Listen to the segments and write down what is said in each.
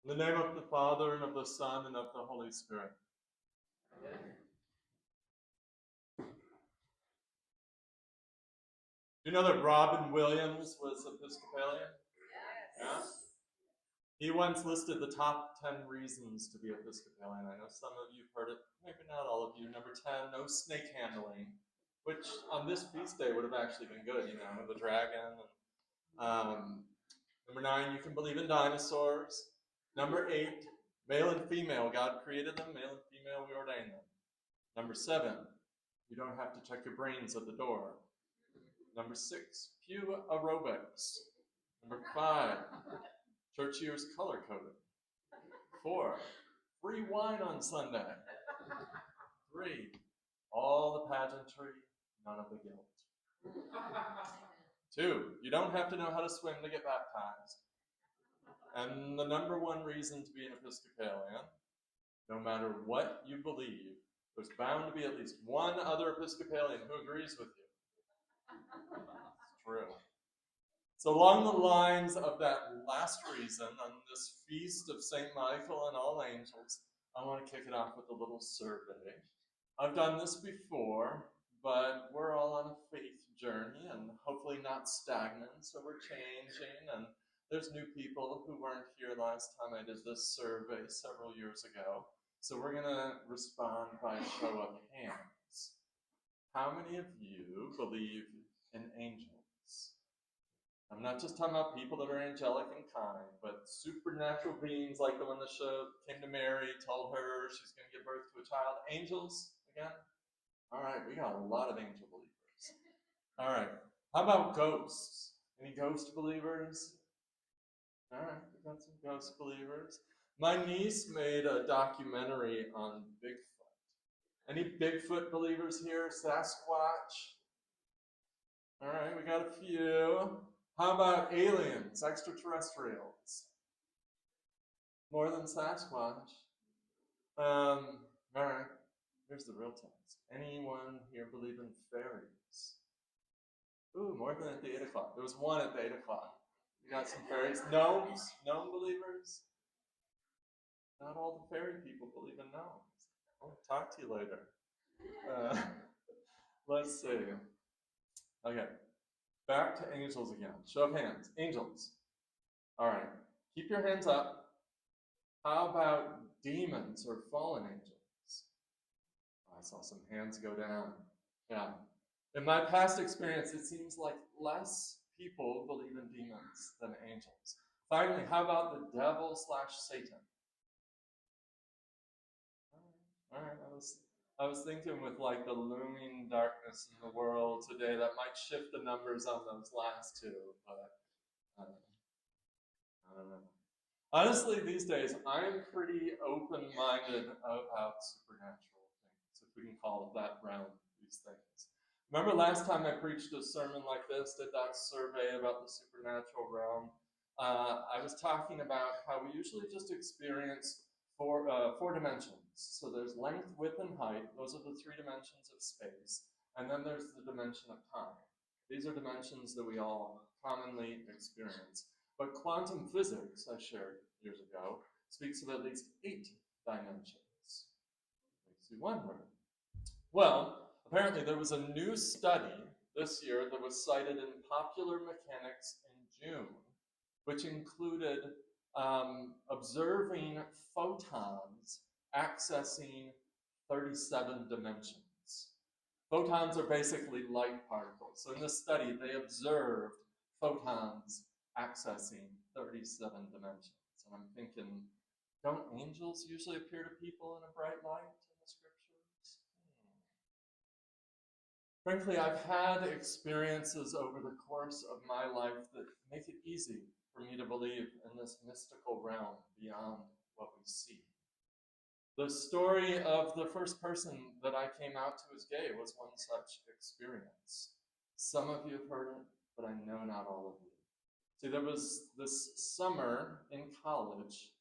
In the name of the Father, and of the Son, and of the Holy Spirit. You know that Robin Williams was Episcopalian? Yeah? He once listed the top 10 reasons to be Episcopalian. I know some of you have heard it, maybe not all of you. Number 10, no snake handling, which on this feast day would have actually been good, the dragon. Number 9, you can believe in dinosaurs. Number 8, male and female. God created them, male and female, we ordain them. Number 7, you don't have to check your brains at the door. Number 6, pew aerobics. Number 5, church year's color-coded. 4, free wine on Sunday. 3, all the pageantry, none of the guilt. 2, you don't have to know how to swim to get baptized. And the number 1 reason to be an Episcopalian, no matter what you believe, there's bound to be at least one other Episcopalian who agrees with you. It's true. So along the lines of that last reason, on this feast of St. Michael and all angels, I want to kick it off with a little survey. I've done this before, but we're all on a faith journey and hopefully not stagnant, so we're changing, and there's new people who weren't here last time I did this survey several years ago. So we're going to respond by a show of hands. How many of you believe in angels? I'm not just talking about people that are angelic and kind, but supernatural beings like the one that came to Mary, told her she's going to give birth to a child. Angels, again? All right, we got a lot of angel believers. All right, how about ghosts? Any ghost believers? All right, we got some ghost believers. My niece made a documentary on Bigfoot. Any Bigfoot believers here? Sasquatch? All right, we got a few. How about aliens, extraterrestrials? More than Sasquatch. All right, here's the real test. Anyone here believe in fairies? Ooh, more than at the 8 o'clock. There was one at the 8 o'clock. You got some fairies. Gnomes? Gnome believers? Not all the fairy people believe in gnomes. I'll talk to you later. Let's see. Okay, back to angels again. Show of hands. Angels. All right, keep your hands up. How about demons or fallen angels? I saw some hands go down. Yeah. In my past experience, it seems like less people believe in demons than angels. Finally, how about the devil / Satan? All right, I was thinking with like the looming darkness in the world today, that might shift the numbers on those last two, but I don't know. Honestly, these days, I'm pretty open-minded about supernatural things, if we can call that realm these things. Remember last time I preached a sermon like this, did that survey about the supernatural realm? I was talking about how we usually just experience four dimensions. So there's length, width, and height. Those are the 3 dimensions of space. And then there's the dimension of time. These are dimensions that we all commonly experience. But quantum physics, I shared years ago, speaks of at least 8 dimensions. Makes you wonder. Well, apparently there was a new study this year that was cited in Popular Mechanics in June, which included observing photons accessing 37 dimensions. Photons are basically light particles. So in this study, they observed photons accessing 37 dimensions. And I'm thinking, don't angels usually appear to people in a bright light in the scriptures? Frankly, I've had experiences over the course of my life that make it easy for me to believe in this mystical realm beyond what we see. The story of the first person that I came out to as gay was one such experience. Some of you have heard it, but I know not all of you. See, there was this summer in college,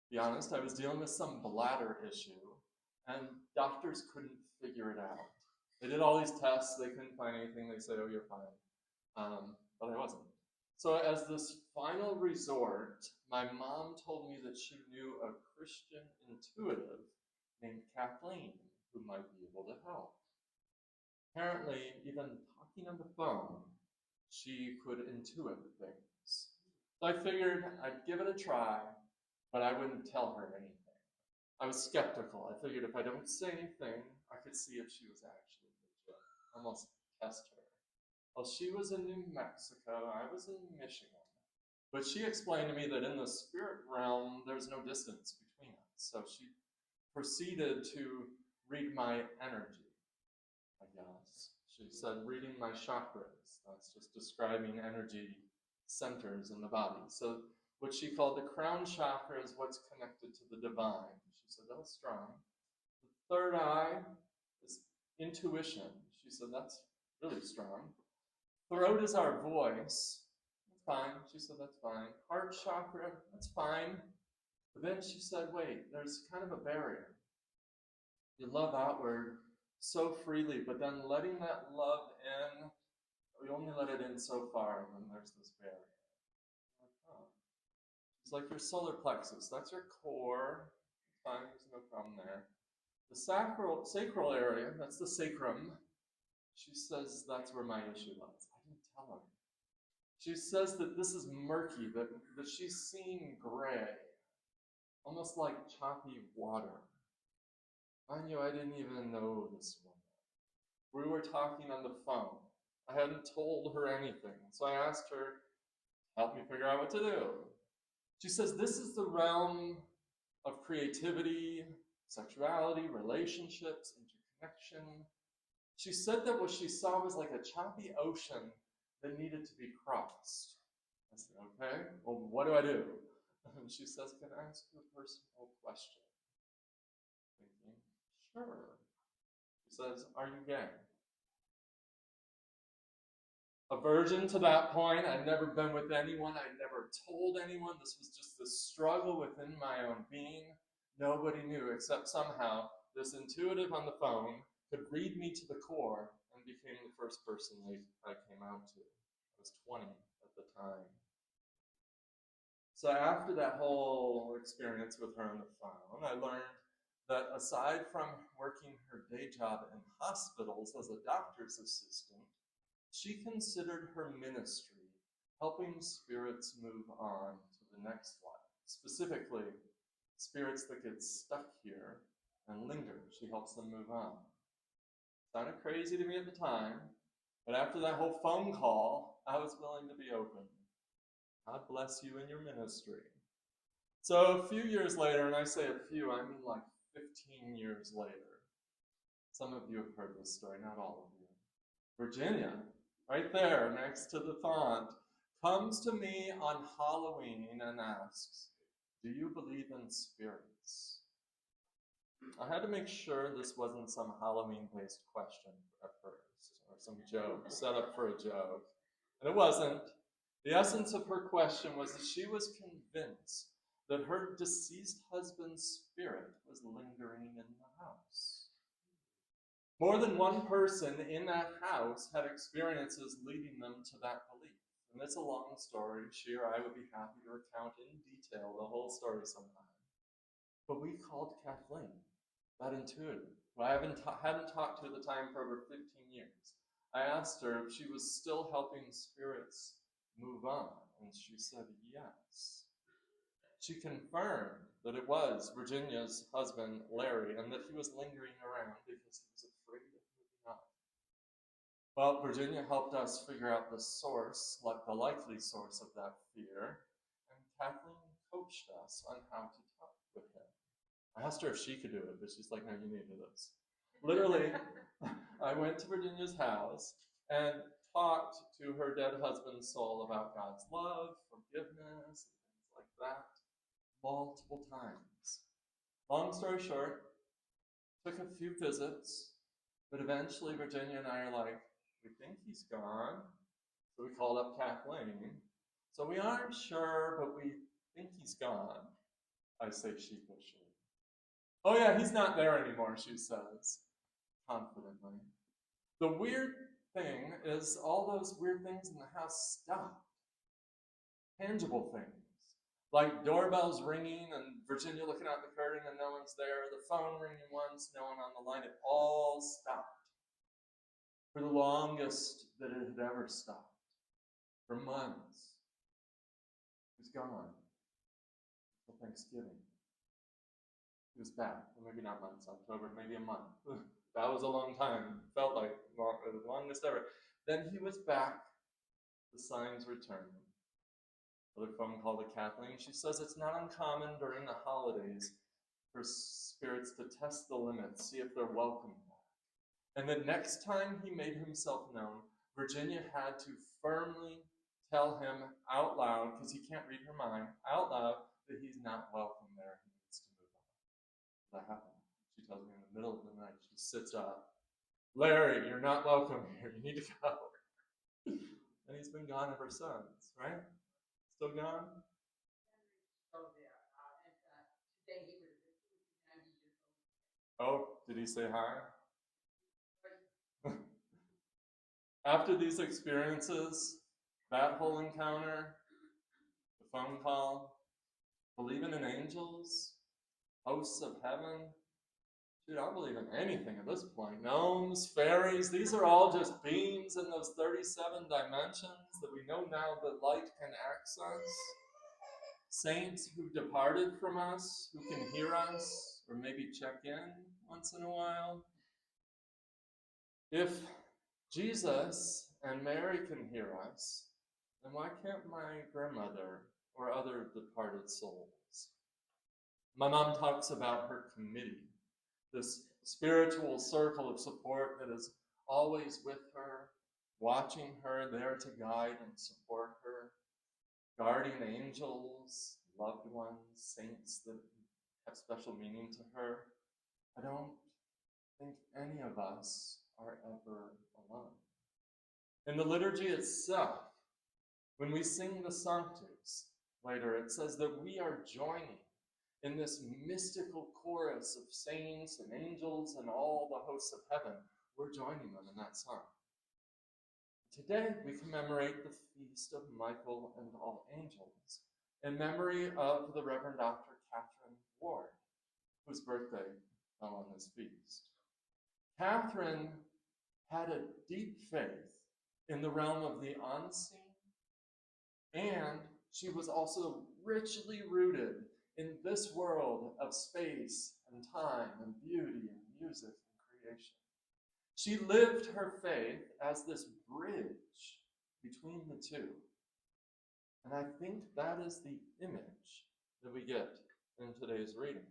to be honest, I was dealing with some bladder issue, and doctors couldn't figure it out. They did all these tests, they couldn't find anything, they said, oh, you're fine. But I wasn't. So as this final resort, my mom told me that she knew a Christian intuitive named Kathleen who might be able to help. Apparently, even talking on the phone, she could intuit things. So I figured I'd give it a try, but I wouldn't tell her anything. I was skeptical. I figured if I don't say anything, I could see if she was actually legit. Almost test her. Well, she was in New Mexico, I was in Michigan. But she explained to me that in the spirit realm, there's no distance between us. So she proceeded to read my energy, I guess. She said, reading my chakras. That's just describing energy centers in the body. So what she called the crown chakra is what's connected to the divine. She said, that was strong. The third eye is intuition. She said, that's really strong. Throat is our voice. That's fine. She said, that's fine. Heart chakra, that's fine. But then she said, wait, there's kind of a barrier. You love outward so freely, but then letting that love in, we only let it in so far, and then there's this barrier. Like, oh. It's like your solar plexus, that's your core. It's fine, there's no problem there. The sacral area, that's the sacrum. She says that's where my issue was. I didn't tell her. She says that this is murky, that she's seeing gray, almost like choppy water. Mind you, I didn't even know this woman. We were talking on the phone. I hadn't told her anything, so I asked her, help me figure out what to do. She says this is the realm of creativity, sexuality, relationships, interconnection. She said that what she saw was like a choppy ocean that needed to be crossed. I said, okay, well, what do I do? And she says, can I ask you a personal question? Thinking, sure. She says, are you gay? A virgin to that point. I'd never been with anyone. I'd never told anyone. This was just this struggle within my own being. Nobody knew, except somehow this intuitive on the phone could read me to the core and became the first person I came out to. I was 20 at the time. So after that whole experience with her on the phone, I learned that aside from working her day job in hospitals as a doctor's assistant, she considered her ministry helping spirits move on to the next life. Specifically, spirits that get stuck here and linger. She helps them move on. Sounded crazy to me at the time, but after that whole phone call, I was willing to be open. God bless you in your ministry. So a few years later, and I say a few, I mean like 15 years later. Some of you have heard this story, not all of you. Virginia, right there next to the font, comes to me on Halloween and asks, do you believe in spirits? I had to make sure this wasn't some Halloween-based question at first, or some joke, set up for a joke. And it wasn't. The essence of her question was that she was convinced that her deceased husband's spirit was lingering in the house. More than one person in that house had experiences leading them to that belief. And it's a long story. She or I would be happy to recount in detail the whole story sometime. But we called Kathleen, that intuitive, who I hadn't talked to at the time for over 15 years. I asked her if she was still helping spirits move on, and she said yes. She confirmed that it was Virginia's husband, Larry, and that he was lingering around because he was afraid of moving on. Well, Virginia helped us figure out the source, like the likely source of that fear, and Kathleen coached us on how to talk with him. I asked her if she could do it, but she's like, no, you need to do this. Literally, I went to Virginia's house and talked to her dead husband's soul about God's love, forgiveness, and things like that, multiple times. Long story short, took a few visits, but eventually Virginia and I are like, we think he's gone. So we called up Kathleen. So we aren't sure, but we think he's gone, I say sheepishly. Oh yeah, he's not there anymore, she says, confidently. The weird thing is all those weird things in the house stopped. tangible things, like doorbells ringing and Virginia looking out the curtain and no one's there, the phone ringing once, no one on the line. It all stopped for the longest that it had ever stopped, for months. He was gone until Thanksgiving. He was back, or maybe not months, October, maybe a month. That was a long time. Felt like the longest ever. Then he was back. The signs returned. Another phone call to Kathleen. She says it's not uncommon during the holidays for spirits to test the limits, see if they're welcome back. And the next time he made himself known, Virginia had to firmly tell him out loud, because he can't read her mind, out loud, that he's not welcome there. He needs to move on. That happened. She tells me in the middle of the night. She sits up. Larry, you're not welcome here. You need to go. And he's been gone ever since, right? Still gone? Today he was 90 years old. Oh, did he say hi? After these experiences, that whole encounter, the phone call, believing in angels, hosts of heaven, dude, I don't believe in anything at this point. Gnomes, fairies, these are all just beings in those 37 dimensions that we know now that light can access. Saints who departed from us, who can hear us, or maybe check in once in a while. If Jesus and Mary can hear us, then why can't my grandmother or other departed souls? My mom talks about her committee, this spiritual circle of support that is always with her, watching her, there to guide and support her, guardian angels, loved ones, saints that have special meaning to her. I don't think any of us are ever alone. In the liturgy itself, when we sing the Sanctus later, it says that we are joining in this mystical chorus of saints and angels and all the hosts of heaven. We're joining them in that song. Today, we commemorate the feast of Michael and all angels in memory of the Reverend Dr. Katherine Ward, whose birthday fell on this feast. Katherine had a deep faith in the realm of the unseen, and she was also richly rooted in this world of space and time and beauty and music and creation. She lived her faith as this bridge between the two. And I think that is the image that we get in today's readings.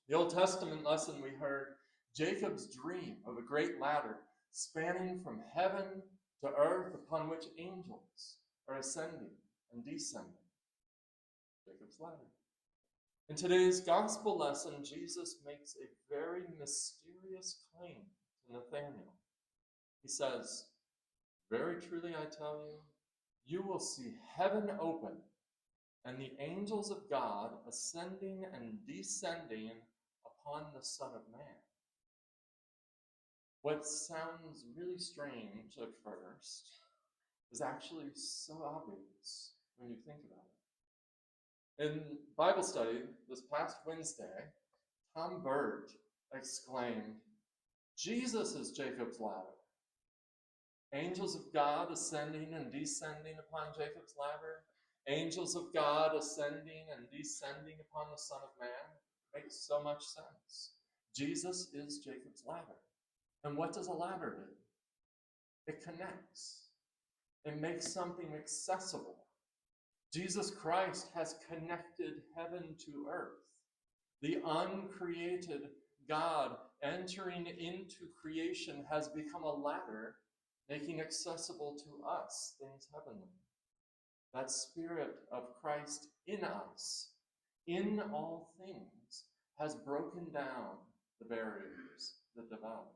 The Old Testament lesson we heard, Jacob's dream of a great ladder spanning from heaven to earth upon which angels are ascending and descending. Jacob's ladder. In today's gospel lesson, Jesus makes a very mysterious claim to Nathanael. He says, "Very truly I tell you, you will see heaven open and the angels of God ascending and descending upon the Son of Man." What sounds really strange at first is actually so obvious when you think about it. In Bible study this past Wednesday, Tom Burt exclaimed, "Jesus is Jacob's ladder. Angels of God ascending and descending upon Jacob's ladder. Angels of God ascending and descending upon the Son of Man." Makes so much sense. Jesus is Jacob's ladder. And what does a ladder do? It connects. It makes something accessible. Jesus Christ has connected heaven to earth. The uncreated God entering into creation has become a ladder, making accessible to us things heavenly. That Spirit of Christ in us, in all things, has broken down the barriers that divide.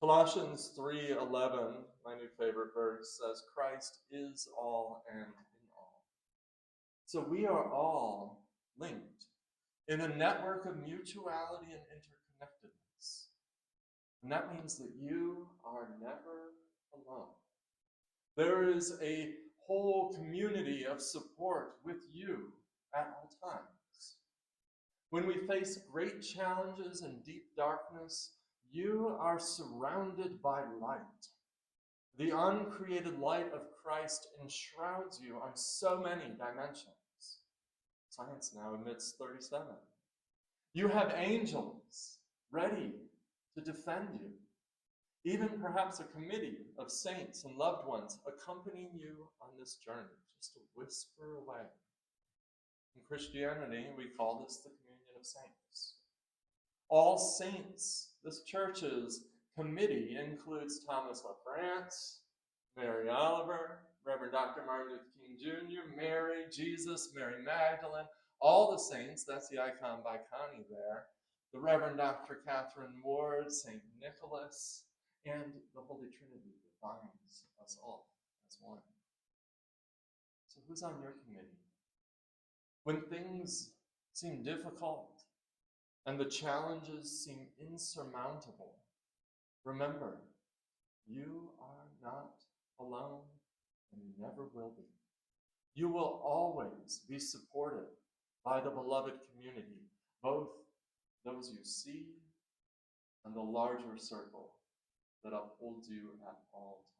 Colossians 3:11, my new favorite verse, says, "Christ is all and in all." So we are all linked in a network of mutuality and interconnectedness. And that means that you are never alone. There is a whole community of support with you at all times. When we face great challenges and deep darkness, you are surrounded by light. The uncreated light of Christ enshrouds you on so many dimensions. Science now admits 37. You have angels ready to defend you. Even perhaps a committee of saints and loved ones accompanying you on this journey, just a whisper away. In Christianity, we call this the communion of saints. All saints, this church's committee includes Thomas LaFrance, Mary Oliver, Reverend Dr. Martin Luther King Jr., Mary, Jesus, Mary Magdalene, all the saints, that's the icon by Connie there, the Reverend Dr. Catherine Ward, St. Nicholas, and the Holy Trinity that binds us all as one. So who's on your committee? When things seem difficult and the challenges seem insurmountable, remember, you are not alone and you never will be. You will always be supported by the beloved community, both those you see and the larger circle that upholds you at all times.